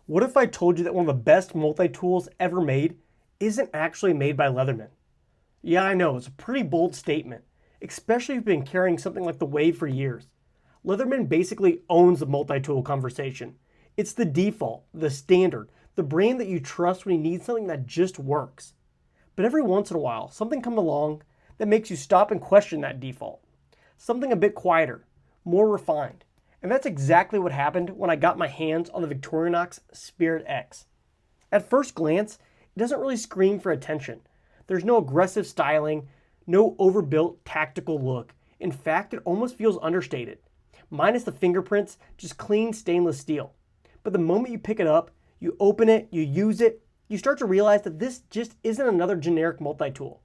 What if I told you that one of the best multi-tools ever made isn't actually made by Leatherman? Yeah, I know, it's a pretty bold statement, especially if you've been carrying something like the Wave for years. Leatherman basically owns the multi-tool conversation. It's the default, the standard, the brand that you trust when you need something that just works. But every once in a while, something comes along that makes you stop and question that default. Something a bit quieter, more refined. And that's exactly what happened when I got my hands on the Victorinox Spirit X. At first glance, it doesn't really scream for attention. There's no aggressive styling, no overbuilt tactical look. In fact, it almost feels understated. Minus the fingerprints, just clean stainless steel. But the moment you pick it up, you open it, you use it, you start to realize that this just isn't another generic multi-tool.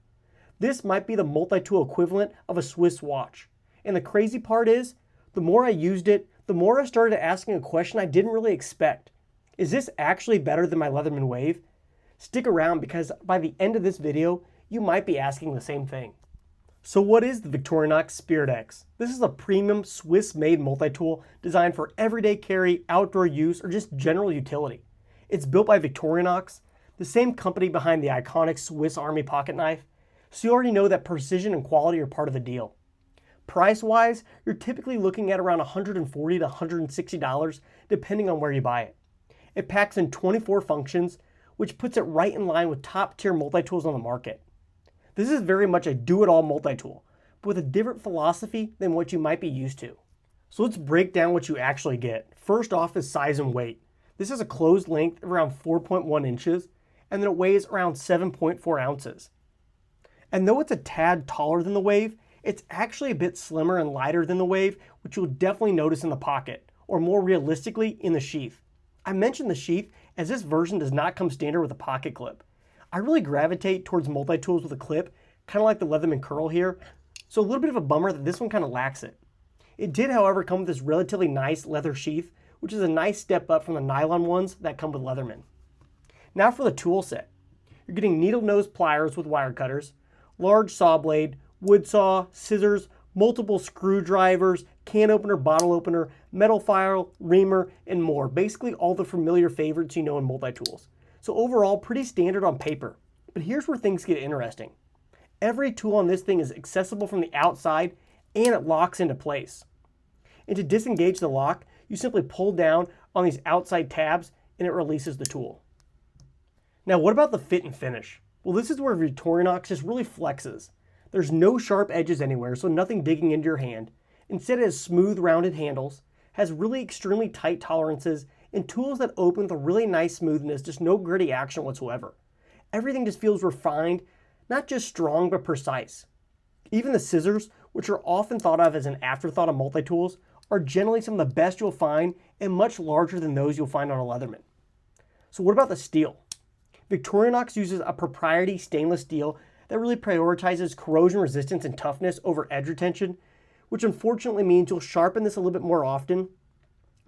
This might be the multi-tool equivalent of a Swiss watch. And the crazy part is, the more I used it, the more I started asking a question I didn't really expect. Is this actually better than my Leatherman Wave? Stick around because by the end of this video, you might be asking the same thing. So what is the Victorinox Spirit X? This is a premium Swiss-made multi-tool designed for everyday carry, outdoor use, or just general utility. It's built by Victorinox, the same company behind the iconic Swiss Army pocket knife, so you already know that precision and quality are part of the deal. Price-wise, you're typically looking at around $140 to $160 depending on where you buy it. It packs in 24 functions, which puts it right in line with top-tier multi-tools on the market. This is very much a do-it-all multi-tool, but with a different philosophy than what you might be used to. So let's break down what you actually get. First off is size and weight. This has a closed length of around 4.1 inches, and then it weighs around 7.4 ounces. And though it's a tad taller than the Wave, it's actually a bit slimmer and lighter than the Wave, which you'll definitely notice in the pocket, or more realistically, in the sheath. I mentioned the sheath as this version does not come standard with a pocket clip. I really gravitate towards multi-tools with a clip, kind of like the Leatherman curl here, so a little bit of a bummer that this one kind of lacks it. It did, however, come with this relatively nice leather sheath, which is a nice step up from the nylon ones that come with Leatherman. Now for the tool set. You're getting needle nose pliers with wire cutters, large saw blade, wood saw, scissors, multiple screwdrivers, can opener, bottle opener, metal file, reamer, and more. Basically all the familiar favorites you know in multi-tools. So overall, pretty standard on paper. But here's where things get interesting. Every tool on this thing is accessible from the outside and it locks into place. And to disengage the lock, you simply pull down on these outside tabs and it releases the tool. Now what about the fit and finish? Well, this is where Victorinox just really flexes. There's no sharp edges anywhere, so nothing digging into your hand. Instead, it has smooth, rounded handles, has really extremely tight tolerances, and tools that open with a really nice smoothness, just no gritty action whatsoever. Everything just feels refined, not just strong, but precise. Even the scissors, which are often thought of as an afterthought of multi-tools, are generally some of the best you'll find and much larger than those you'll find on a Leatherman. So what about the steel? Victorinox uses a proprietary stainless steel that really prioritizes corrosion resistance and toughness over edge retention, which unfortunately means you'll sharpen this a little bit more often,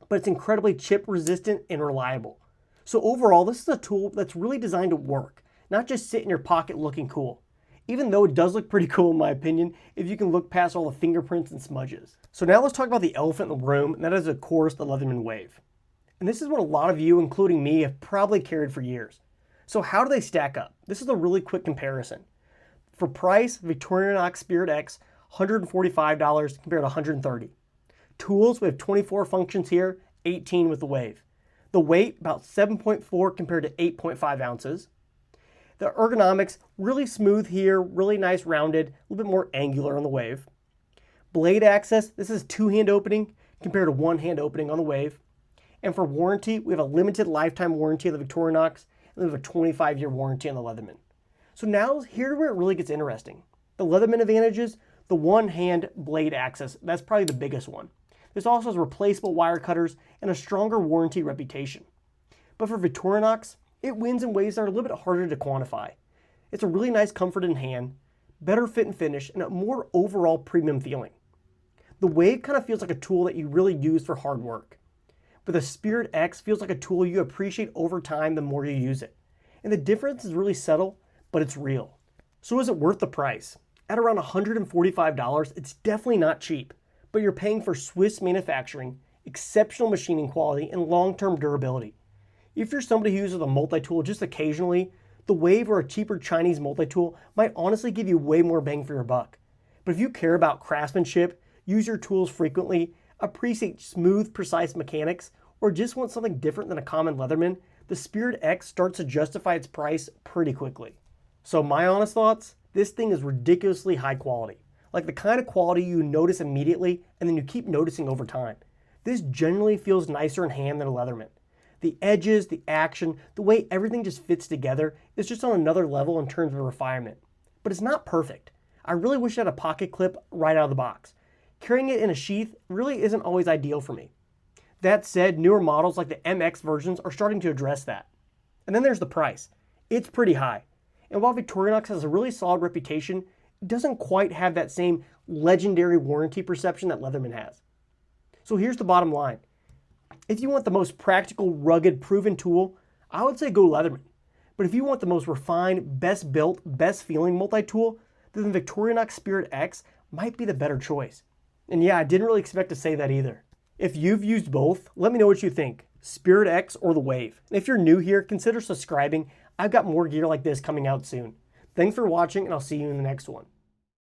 but it's incredibly chip resistant and reliable. So overall, this is a tool that's really designed to work, not just sit in your pocket looking cool. Even though it does look pretty cool in my opinion, if you can look past all the fingerprints and smudges. So now let's talk about the elephant in the room, and that is of course the Leatherman Wave. And this is what a lot of you, including me, have probably carried for years. So how do they stack up? This is a really quick comparison. For price, Victorinox Spirit X, $145 compared to $130. Tools, we have 24 functions here, 18 with the Wave. The weight, about 7.4 compared to 8.5 ounces. The ergonomics, really smooth here, really nice rounded, a little bit more angular on the Wave. Blade access, this is two-hand opening compared to one-hand opening on the Wave. And for warranty, we have a limited lifetime warranty of the Victorinox, and we have a 25-year warranty on the Leatherman. So now here's where it really gets interesting. The Leatherman advantages, the one-hand blade access, that's probably the biggest one. This also has replaceable wire cutters and a stronger warranty reputation. But for Victorinox, it wins in ways that are a little bit harder to quantify. It's a really nice comfort in hand, better fit and finish, and a more overall premium feeling. The Wave kind of feels like a tool that you really use for hard work. But the Spirit X feels like a tool you appreciate over time the more you use it. And the difference is really subtle, but it's real. So is it worth the price? At around $145, it's definitely not cheap, but you're paying for Swiss manufacturing, exceptional machining quality, and long-term durability. If you're somebody who uses a multi-tool just occasionally, the Wave or a cheaper Chinese multi-tool might honestly give you way more bang for your buck. But if you care about craftsmanship, use your tools frequently, appreciate smooth, precise mechanics, or just want something different than a common Leatherman, the Spirit X starts to justify its price pretty quickly. So my honest thoughts, this thing is ridiculously high quality. Like the kind of quality you notice immediately and then you keep noticing over time. This generally feels nicer in hand than a Leatherman. The edges, the action, the way everything just fits together is just on another level in terms of refinement. But it's not perfect. I really wish it had a pocket clip right out of the box. Carrying it in a sheath really isn't always ideal for me. That said, newer models like the MX versions are starting to address that. And then there's the price. It's pretty high. And while Victorinox has a really solid reputation, it doesn't quite have that same legendary warranty perception that Leatherman has. So here's the bottom line. If you want the most practical, rugged, proven tool, I would say go Leatherman. But if you want the most refined, best built, best feeling multi-tool, then the Victorinox Spirit X might be the better choice. And yeah, I didn't really expect to say that either. If you've used both, let me know what you think, Spirit X or the Wave. And if you're new here, consider subscribing. I've got more gear like this coming out soon. Thanks for watching, and I'll see you in the next one.